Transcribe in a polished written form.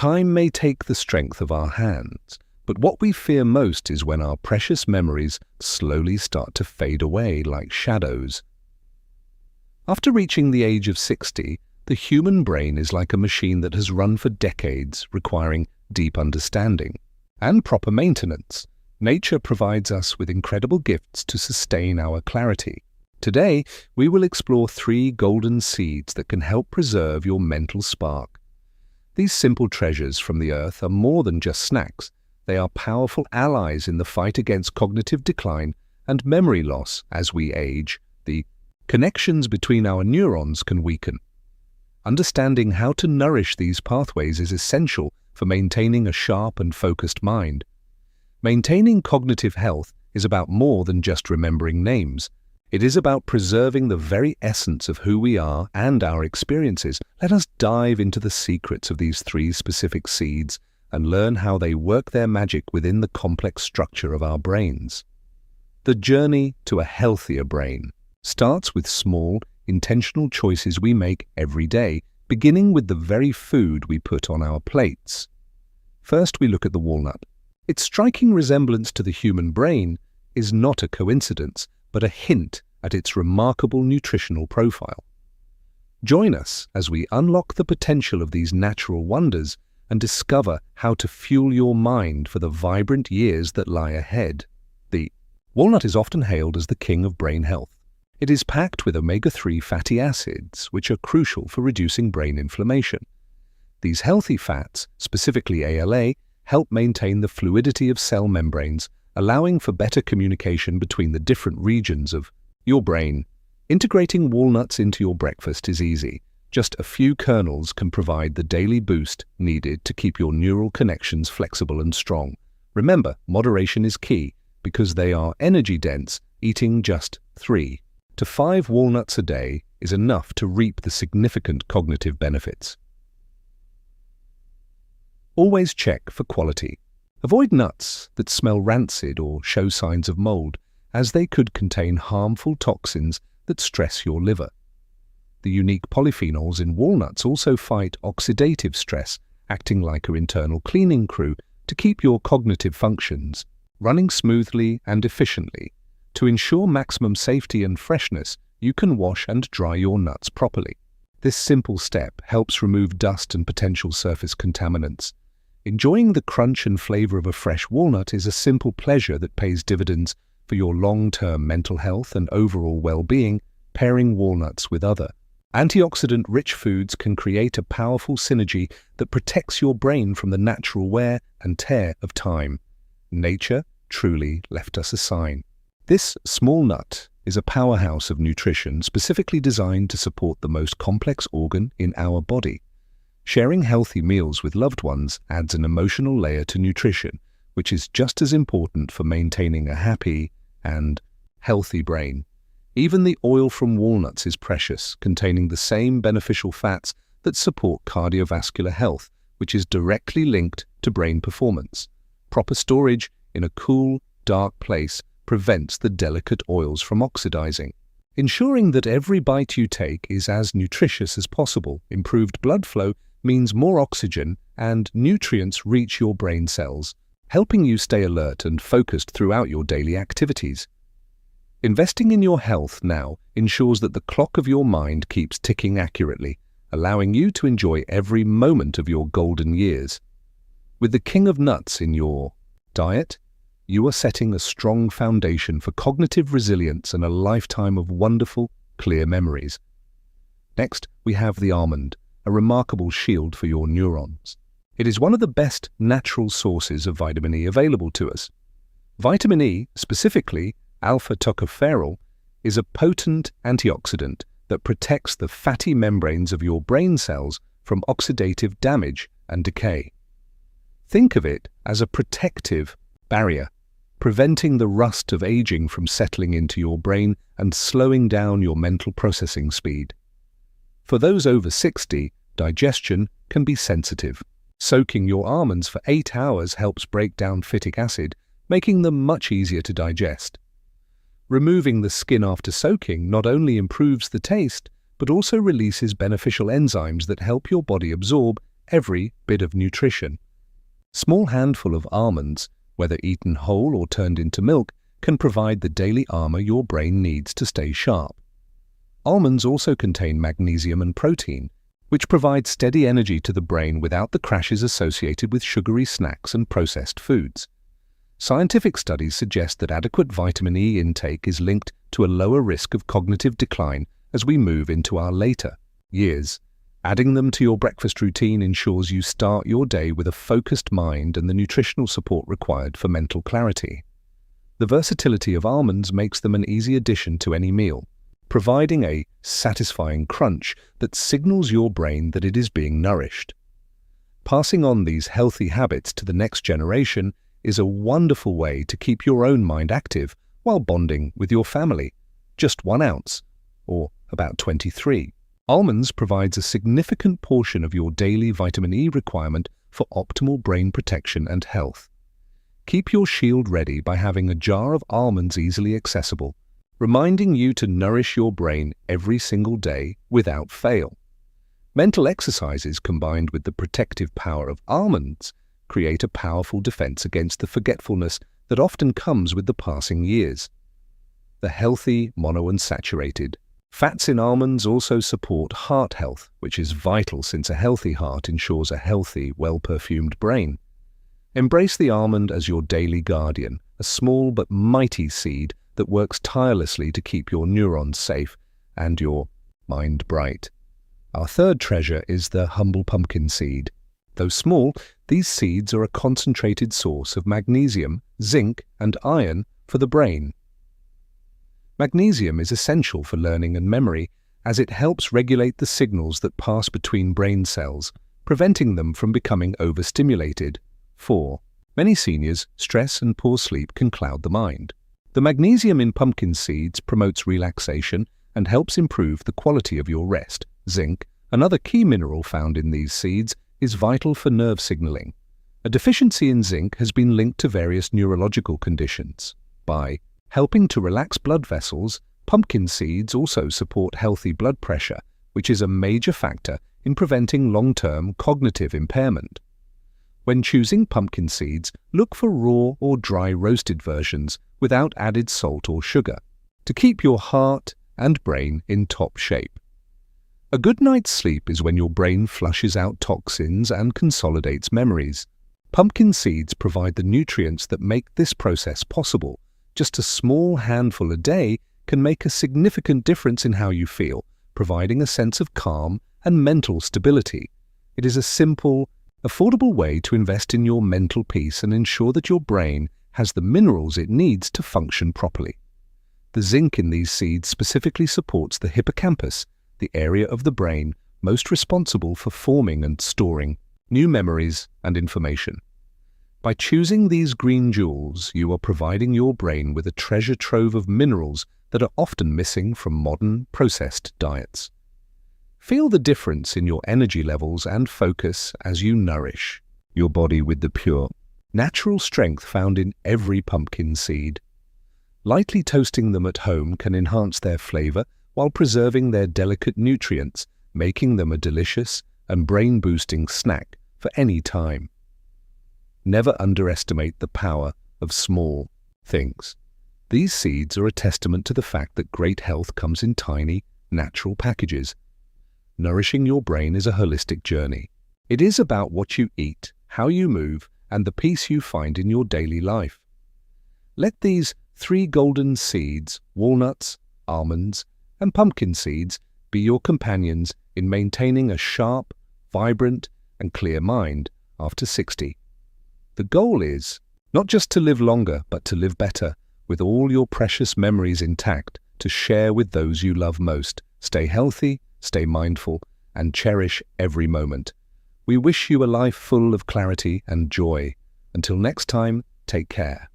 Time may take the strength of our hands, but what we fear most is when our precious memories slowly start to fade away like shadows. After reaching the age of 60, the human brain is like a machine that has run for decades, requiring deep understanding and proper maintenance. Nature provides us with incredible gifts to sustain our clarity. Today, we will explore 3 golden seeds that can help preserve your mental spark. These simple treasures from the earth are more than just snacks. They are powerful allies in the fight against cognitive decline and memory loss. As we age, the connections between our neurons can weaken. Understanding how to nourish these pathways is essential for maintaining a sharp and focused mind. Maintaining cognitive health is about more than just remembering names. It is about preserving the very essence of who we are and our experiences. Let us dive into the secrets of these 3 specific seeds and learn how they work their magic within the complex structure of our brains. The journey to a healthier brain starts with small, intentional choices we make every day, beginning with the very food we put on our plates. First, we look at the walnut. Its striking resemblance to the human brain is not a coincidence, but a hint at its remarkable nutritional profile. Join us as we unlock the potential of these natural wonders and discover how to fuel your mind for the vibrant years that lie ahead. The walnut is often hailed as the king of brain health. It is packed with omega-3 fatty acids, which are crucial for reducing brain inflammation. These healthy fats, specifically ALA, help maintain the fluidity of cell membranes, allowing for better communication between the different regions of your brain. Integrating walnuts into your breakfast is easy. Just a few kernels can provide the daily boost needed to keep your neural connections flexible and strong. Remember, moderation is key because they are energy-dense. Eating just 3 to 5 walnuts a day is enough to reap the significant cognitive benefits. Always check for quality. Avoid nuts that smell rancid or show signs of mold, as they could contain harmful toxins that stress your liver. The unique polyphenols in walnuts also fight oxidative stress, acting like an internal cleaning crew to keep your cognitive functions running smoothly and efficiently. To ensure maximum safety and freshness, you can wash and dry your nuts properly. This simple step helps remove dust and potential surface contaminants. Enjoying the crunch and flavor of a fresh walnut is a simple pleasure that pays dividends for your long-term mental health and overall well-being. Pairing walnuts with other antioxidant-rich foods can create a powerful synergy that protects your brain from the natural wear and tear of time. Nature truly left us a sign. This small nut is a powerhouse of nutrition specifically designed to support the most complex organ in our body. Sharing healthy meals with loved ones adds an emotional layer to nutrition, which is just as important for maintaining a happy and healthy brain. Even the oil from walnuts is precious, containing the same beneficial fats that support cardiovascular health, which is directly linked to brain performance. Proper storage in a cool, dark place prevents the delicate oils from oxidizing. Ensuring that every bite you take is as nutritious as possible. Improved blood flow means more oxygen and nutrients reach your brain cells, helping you stay alert and focused throughout your daily activities. Investing in your health now ensures that the clock of your mind keeps ticking accurately, allowing you to enjoy every moment of your golden years. With the king of nuts in your diet, you are setting a strong foundation for cognitive resilience and a lifetime of wonderful, clear memories. Next, we have the almond, a remarkable shield for your neurons. It is one of the best natural sources of vitamin E available to us. Vitamin E, specifically alpha-tocopherol, is a potent antioxidant that protects the fatty membranes of your brain cells from oxidative damage and decay. Think of it as a protective barrier, preventing the rust of aging from settling into your brain and slowing down your mental processing speed. For those over 60, digestion can be sensitive. Soaking your almonds for 8 hours helps break down phytic acid, making them much easier to digest. Removing the skin after soaking not only improves the taste, but also releases beneficial enzymes that help your body absorb every bit of nutrition. Small handful of almonds, whether eaten whole or turned into milk, can provide the daily armor your brain needs to stay sharp. Almonds also contain magnesium and protein, which provide steady energy to the brain without the crashes associated with sugary snacks and processed foods. Scientific studies suggest that adequate vitamin E intake is linked to a lower risk of cognitive decline as we move into our later years. Adding them to your breakfast routine ensures you start your day with a focused mind and the nutritional support required for mental clarity. The versatility of almonds makes them an easy addition to any meal, providing a satisfying crunch that signals your brain that it is being nourished. Passing on these healthy habits to the next generation is a wonderful way to keep your own mind active while bonding with your family. Just 1 ounce, or about 23. Almonds provides a significant portion of your daily vitamin E requirement for optimal brain protection and health. Keep your shield ready by having a jar of almonds easily accessible, reminding you to nourish your brain every single day without fail. Mental exercises combined with the protective power of almonds create a powerful defense against the forgetfulness that often comes with the passing years. The healthy, monounsaturated fats in almonds also support heart health, which is vital since a healthy heart ensures a healthy, well-perfumed brain. Embrace the almond as your daily guardian, a small but mighty seed that works tirelessly to keep your neurons safe and your mind bright. Our third treasure is the humble pumpkin seed. Though small, these seeds are a concentrated source of magnesium, zinc, and iron for the brain. Magnesium is essential for learning and memory as it helps regulate the signals that pass between brain cells, preventing them from becoming overstimulated. 4. Many seniors, stress and poor sleep can cloud the mind. The magnesium in pumpkin seeds promotes relaxation and helps improve the quality of your rest. Zinc, another key mineral found in these seeds, is vital for nerve signaling. A deficiency in zinc has been linked to various neurological conditions. By helping to relax blood vessels, pumpkin seeds also support healthy blood pressure, which is a major factor in preventing long-term cognitive impairment. When choosing pumpkin seeds, look for raw or dry roasted versions without added salt or sugar to keep your heart and brain in top shape. A good night's sleep is when your brain flushes out toxins and consolidates memories. Pumpkin seeds provide the nutrients that make this process possible. Just a small handful a day can make a significant difference in how you feel, providing a sense of calm and mental stability. It is a simple, affordable way to invest in your mental peace and ensure that your brain has the minerals it needs to function properly. The zinc in these seeds specifically supports the hippocampus, the area of the brain most responsible for forming and storing new memories and information. By choosing these green jewels, you are providing your brain with a treasure trove of minerals that are often missing from modern, processed diets. Feel the difference in your energy levels and focus as you nourish your body with the pure, natural strength found in every pumpkin seed. Lightly toasting them at home can enhance their flavor while preserving their delicate nutrients, making them a delicious and brain-boosting snack for any time. Never underestimate the power of small things. These seeds are a testament to the fact that great health comes in tiny, natural packages. Nourishing your brain is a holistic journey. It is about what you eat, how you move, and the peace you find in your daily life. Let these 3 golden seeds, walnuts, almonds, and pumpkin seeds, be your companions in maintaining a sharp, vibrant, and clear mind after 60. The goal is not just to live longer, but to live better, with all your precious memories intact to share with those you love most. Stay healthy, stay mindful, and cherish every moment. We wish you a life full of clarity and joy. Until next time, take care.